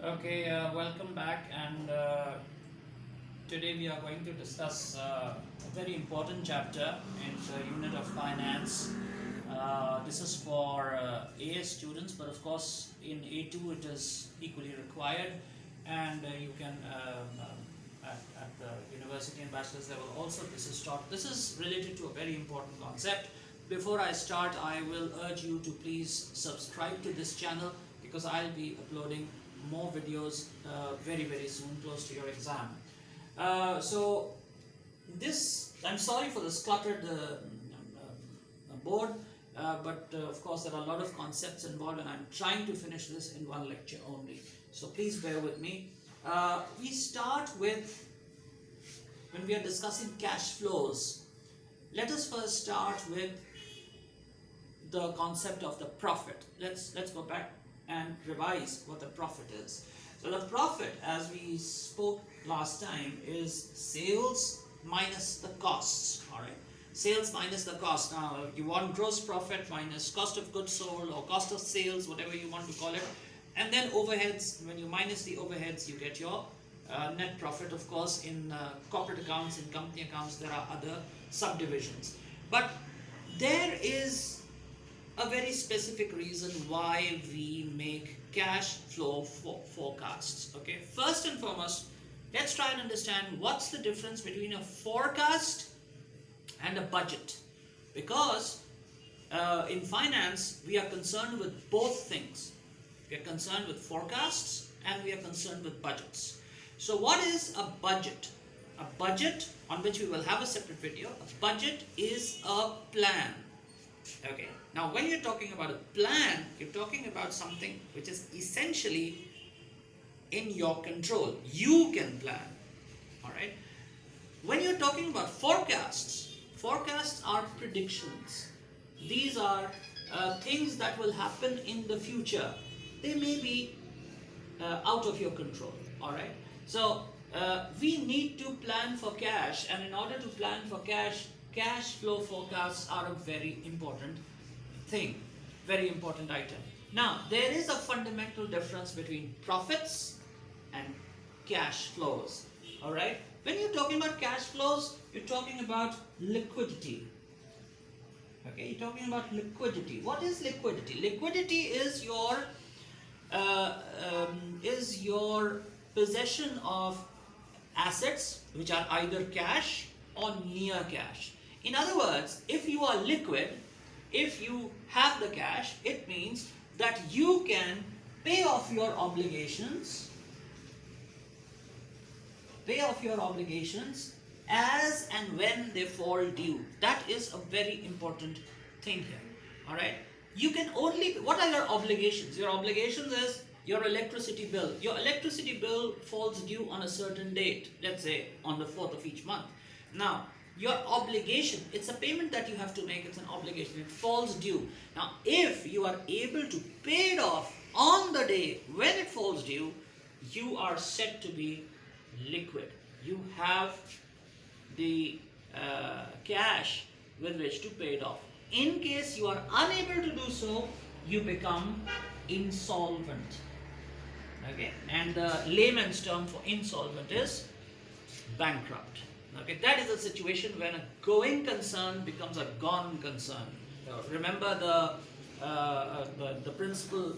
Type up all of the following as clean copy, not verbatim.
Okay, welcome back, and today we are going to discuss a very important chapter in the unit of finance. This is for AS students, but of course in A2 it is equally required, and you can at the university and bachelor's level also this is taught. This is related to a very important concept. Before I start, I will urge you to please subscribe to this channel because I'll be uploading more videos very soon, close to your exam. So this, I'm sorry for this cluttered board, but of course there are a lot of concepts involved, and I'm trying to finish this in one lecture only. So please bear with me. We start with, when we are discussing cash flows, let us first start with the concept of the profit. Let's go back and revise what the profit is. So the profit, as we spoke last time, is sales minus the costs. All right, sales minus the cost. Now you want gross profit minus cost of goods sold or cost of sales, whatever you want to call it, and then overheads. When you minus the overheads, you get your net profit. Of course, in corporate accounts, in company accounts, there are other subdivisions, but there is a very specific reason why we make cash flow forecasts. Okay, first and foremost, let's try and understand what's the difference between a forecast and a budget, because in finance we are concerned with both things. We are concerned with forecasts and we are concerned with budgets. So what is a budget? A budget, on which we will have a separate video, a budget is a plan. Okay, now when you're talking about a plan, you're talking about something which is essentially in your control. You can plan. All right. When you're talking about forecasts, forecasts are predictions. These are things that will happen in the future. They may be out of your control. All right. So we need to plan for cash, and in order to plan for cash, cash flow forecasts are a very important thing, very important item. Now, there is a fundamental difference between profits and cash flows. All right. When you're talking about cash flows, you're talking about liquidity. Okay, you're talking about liquidity. What is liquidity? Liquidity is your possession of assets which are either cash or near cash. In other words, if you are liquid, if you have the cash, it means that you can pay off your obligations as and when they fall due. That is a very important thing here. All right. You can only, what are your obligations? Your obligations is your electricity bill. Your electricity bill falls due on a certain date, let's say on the 4th of each month. Now, your obligation, it's a payment that you have to make, it's an obligation, it falls due. Now, if you are able to pay it off on the day when it falls due, you are said to be liquid. You have the cash with which to pay it off. In case you are unable to do so, you become insolvent. Okay, and the layman's term for insolvent is bankrupt. Okay, that is a situation when a going concern becomes a gone concern. Remember the principle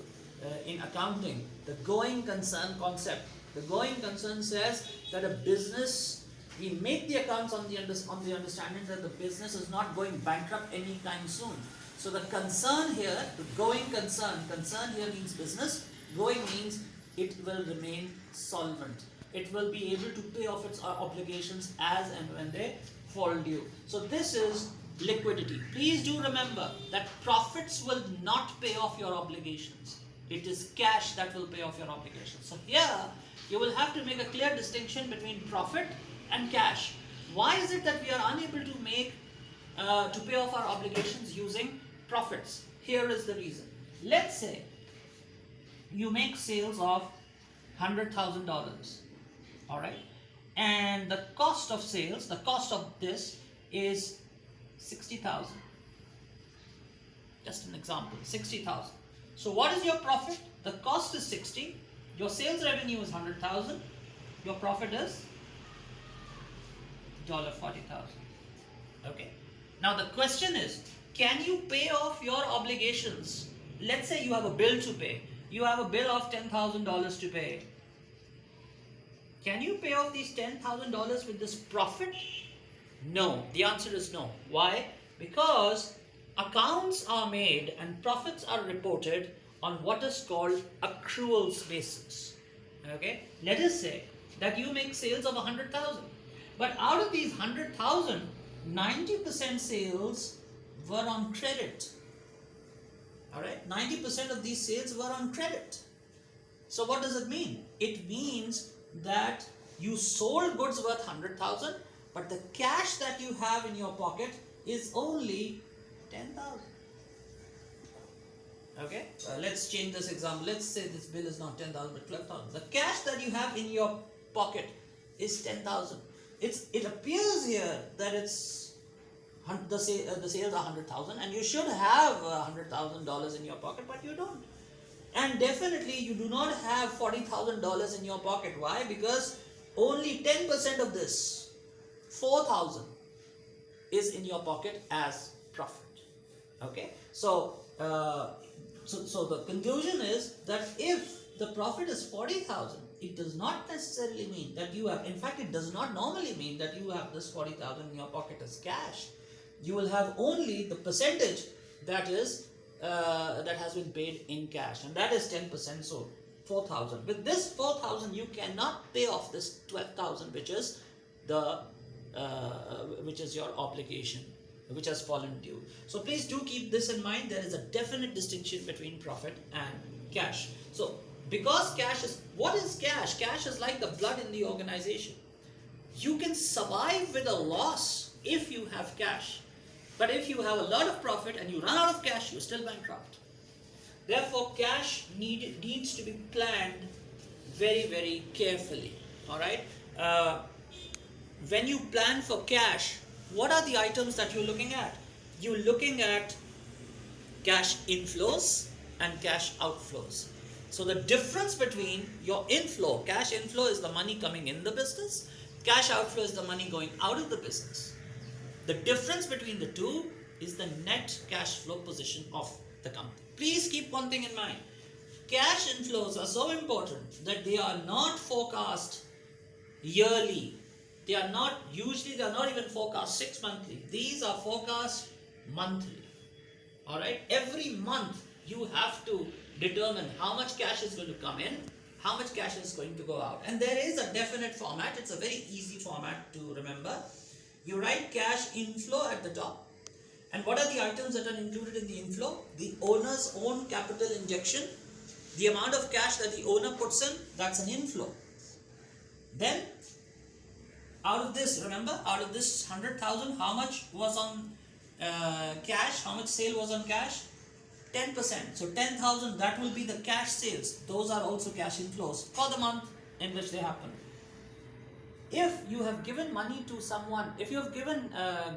in accounting, the going concern concept. The going concern says that a business, we make the accounts on the understanding that the business is not going bankrupt anytime soon. So the concern here, the going concern here means business. Going means it will remain solvent. It will be able to pay off its obligations as and when they fall due. So this is liquidity. Please do remember that profits will not pay off your obligations. It is cash that will pay off your obligations. So here you will have to make a clear distinction between profit and cash. Why is it that we are unable to make to pay off our obligations using profits? Here is the reason. Let's say you make sales of $100,000. All right, and the cost of sales, the cost of this is 60,000. Just an example, 60,000. So what is your profit? The cost is 60, Your sales revenue is 100,000. Your profit is $40,000. Okay. Now the question is, can you pay off your obligations? Let's say you have a bill to pay. You have a bill of $10,000 to pay. Can you pay off these $10,000 with this profit? No. The answer is no. Why? Because accounts are made and profits are reported on what is called accruals basis. Okay. Let us say that you make sales of 100,000, but out of these 100,000, 90% sales were on credit. Alright, 90% of these sales were on credit. So what does it mean? It means that you sold goods worth 100,000, but the cash that you have in your pocket is only 10,000. Okay, let's change this example. Let's say this bill is not 10,000 but 12,000. The cash that you have in your pocket is 10,000. It appears here that the sales are 100,000 and you should have $100,000 in your pocket, but you don't. And definitely you do not have $40,000 in your pocket. Why? Because only 10% of this, 4,000, is in your pocket as profit. Okay, so the conclusion is that if the profit is 40,000, it does not necessarily mean that you have, in fact it does not normally mean that you have this 40,000 in your pocket as cash. You will have only the percentage that has been paid in cash, and that is 10%, so 4,000. With this 4,000 you cannot pay off this 12,000, which is your obligation, which has fallen due. So please do keep this in mind. There is a definite distinction between profit and cash. So because what is cash? Cash is like the blood in the organization. You can survive with a loss if you have cash, but if you have a lot of profit and you run out of cash, you're still bankrupt. Therefore, cash needs to be planned very, very carefully. All right. When you plan for cash, what are the items that you're looking at? You're looking at cash inflows and cash outflows. So the difference between your inflow, cash inflow is the money coming in the business, cash outflow is the money going out of the business. The difference between the two is the net cash flow position of the company. Please keep one thing in mind. Cash inflows are so important that they are not forecast yearly. They are not even forecast 6 monthly. These are forecast monthly. Alright? Every month you have to determine how much cash is going to come in, how much cash is going to go out. And there is a definite format. It's a very easy format to remember. You write cash inflow at the top. And what are the items that are included in the inflow? The owner's own capital injection. The amount of cash that the owner puts in, that's an inflow. Then, out of this 100,000, how much was on cash? How much sale was on cash? 10%. So 10,000, that will be the cash sales. Those are also cash inflows for the month in which they happen. If you have given money to someone, if you have given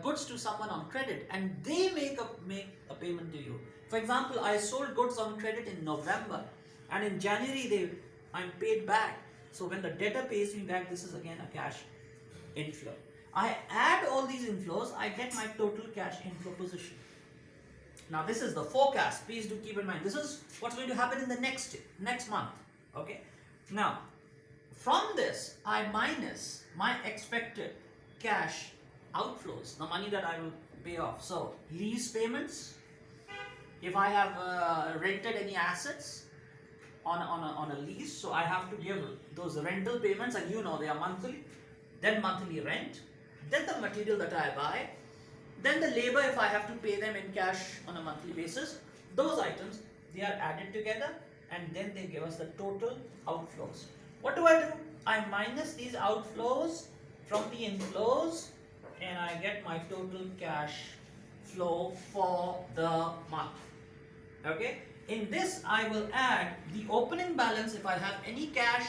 goods to someone on credit and they make a payment to you. For example, I sold goods on credit in November and in January I'm paid back. So when the debtor pays me back, this is again a cash inflow. I add all these inflows, I get my total cash inflow position. Now this is the forecast. Please do keep in mind. This is what's going to happen in the next month. Okay. Now, from this, I minus my expected cash outflows, the money that I will pay off. So, lease payments, if I have rented any assets on a lease, so I have to give those rental payments, and you know they are monthly, then monthly rent, then the material that I buy, then the labor if I have to pay them in cash on a monthly basis. Those items, they are added together and then they give us the total outflows. What do? I minus these outflows from the inflows and I get my total cash flow for the month. Okay. In this, I will add the opening balance. If I have any cash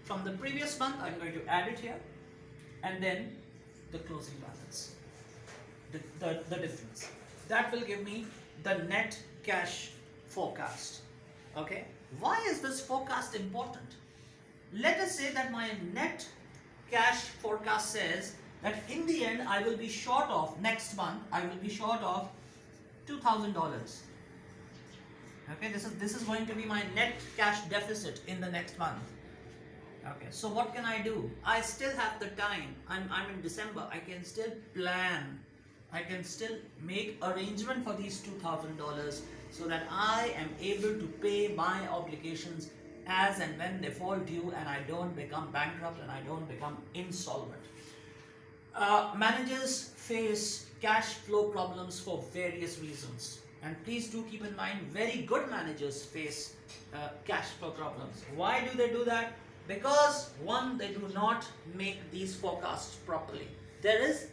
from the previous month, I'm going to add it here, and then the closing balance, the difference. That will give me the net cash forecast. Okay. Why is this forecast important? let us say that my net cash forecast says that in the end I will be short of, next month I will be short of $2,000. Okay, this is going to be my net cash deficit in the next month. Okay, so what can I do? I still have the time. I'm in December. I can still plan. I can still make arrangement for these $2,000 so that I am able to pay my obligations as and when they fall due, and I don't become bankrupt and I don't become insolvent. Managers face cash flow problems for various reasons, and please do keep in mind, very good managers face cash flow problems. Why do they do that? Because one, they do not make these forecasts properly. There is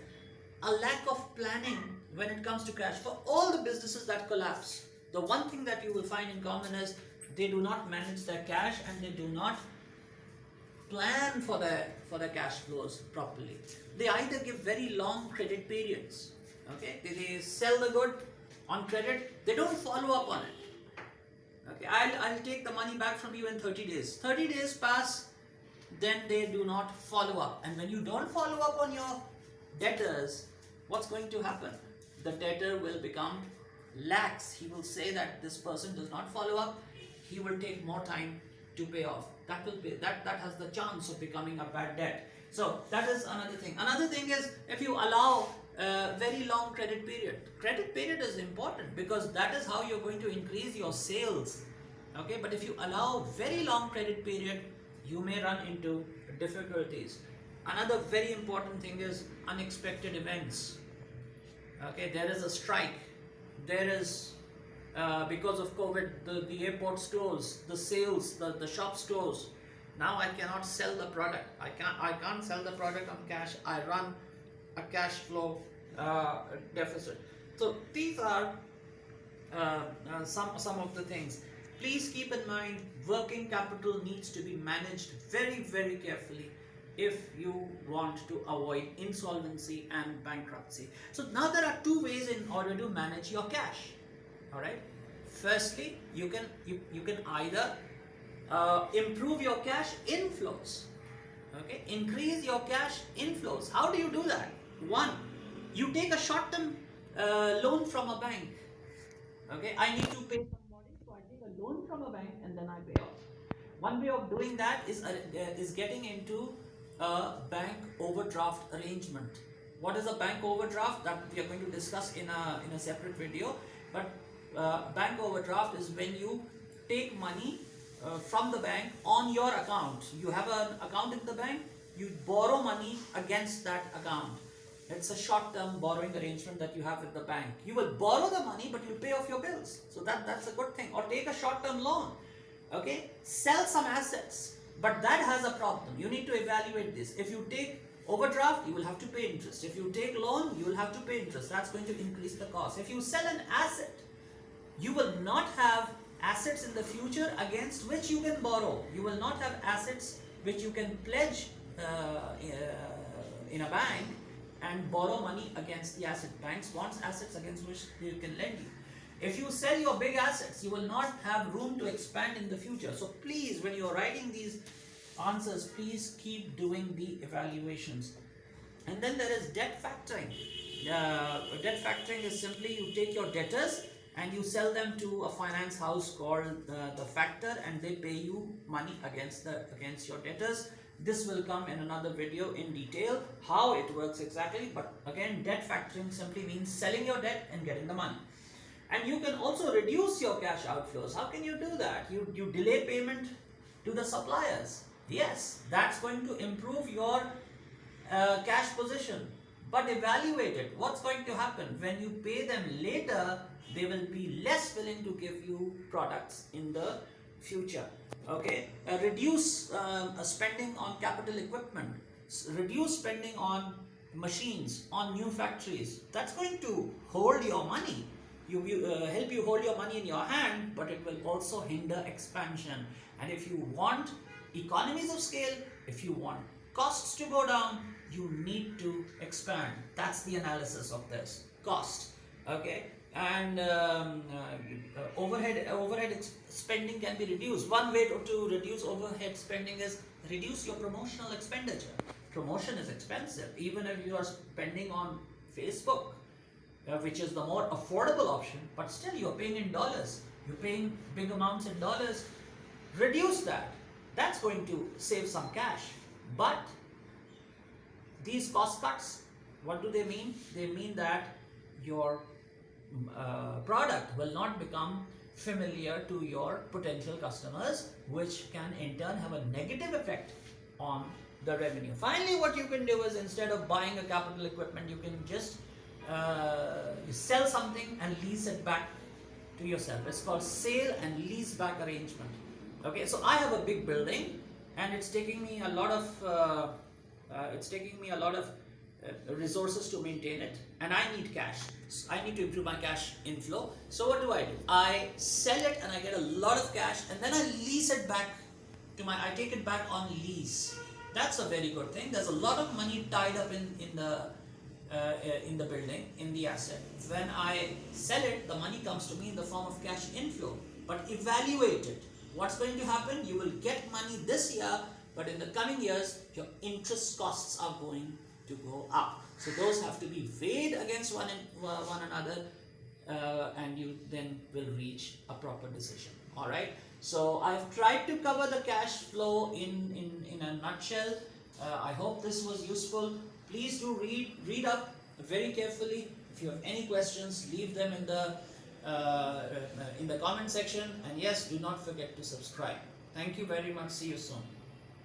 a lack of planning when it comes to cash. For all the businesses that collapse, the one thing that you will find in common is they do not manage their cash and they do not plan for their cash flows properly. They either give very long credit periods. Okay, they sell the good on credit, they don't follow up on it. Okay, I'll take the money back from you in 30 days. 30 days pass, then they do not follow up. And when you don't follow up on your debtors, what's going to happen? The debtor will become lax. He will say that this person does not follow up. He will take more time to pay off. That has the chance of becoming a bad debt. So that is another thing. Another thing is, if you allow very long credit period. Credit period is important because that is how you're going to increase your sales. Okay, but if you allow very long credit period, you may run into difficulties. Another very important thing is unexpected events. Okay, there is a strike. There is because of COVID, the airports close, the sales, the shops close. Now I cannot sell the product. I can't sell the product on cash. I run a cash flow deficit. So these are some of the things. Please keep in mind, working capital needs to be managed very, very carefully if you want to avoid insolvency and bankruptcy. So now there are two ways in order to manage your cash. All right. Firstly, you can either improve your cash inflows. Okay, increase your cash inflows. How do you do that? One, you take a short-term loan from a bank. Okay, I need to pay somebody, so I take a loan from a bank and then I pay off. One way of doing that is getting into a bank overdraft arrangement. What is a bank overdraft? That we are going to discuss in a separate video. But bank overdraft is when you take money from the bank on your account. You have an account in the bank, you borrow money against that account. It's a short-term borrowing arrangement that you have with the bank. You will borrow the money, but you'll pay off your bills. So that's a good thing. Or take a short-term loan. Okay, sell some assets, but that has a problem. You need to evaluate this. If you take overdraft, you will have to pay interest. If you take loan, you will have to pay interest. That's going to increase the cost. If you sell an asset, you will not have assets in the future against which you can borrow. You will not have assets which you can pledge in a bank and borrow money against the asset. Banks want assets against which they can lend you. If you sell your big assets, you will not have room to expand in the future. So please, when you are writing these answers, please keep doing the evaluations. And then there is debt factoring. Debt factoring is simply you take your debtors and you sell them to a finance house called the factor, and they pay you money against your debtors. This will come in another video in detail how it works exactly. But again, debt factoring simply means selling your debt and getting the money. And you can also reduce your cash outflows. How can you do that? You delay payment to the suppliers. Yes, that's going to improve your cash position. But evaluate it. What's going to happen? When you pay them later, they will be less willing to give you products in the future. Okay, reduce spending on capital equipment, reduce spending on machines, on new factories. That's going to hold your money. Help you hold your money in your hand, but it will also hinder expansion. And if you want economies of scale, if you want costs to go down, you need to expand. That's the analysis of this cost. Okay, and spending can be reduced. One way to reduce overhead spending is reduce your promotional expenditure. Promotion is expensive, even if you are spending on Facebook, which is the more affordable option, but still you're paying in dollars. You're paying big amounts in dollars. Reduce that. That's going to save some cash. But these cost cuts, what do they mean? They mean that your product will not become familiar to your potential customers, which can in turn have a negative effect on the revenue. Finally, what you can do is, instead of buying a capital equipment, you can just sell something and lease it back to yourself. It's called sale and lease back arrangement. Okay, so I have a big building and it's taking me a lot of resources to maintain it, and I need cash. So I need to improve my cash inflow. So what do? I sell it and I get a lot of cash, and then I lease it back to I take it back on lease. That's a very good thing. There's a lot of money tied up in the building, in the asset. When I sell it, the money comes to me in the form of cash inflow. But evaluate it. What's going to happen? You will get money this year, but in the coming years, your interest costs are going to go up. So those have to be weighed against one another, and you then will reach a proper decision. All right. So I've tried to cover the cash flow in a nutshell. I hope this was useful. Please do read up very carefully. If you have any questions, leave them in the comment section. And yes, do not forget to subscribe. Thank you very much. See you soon.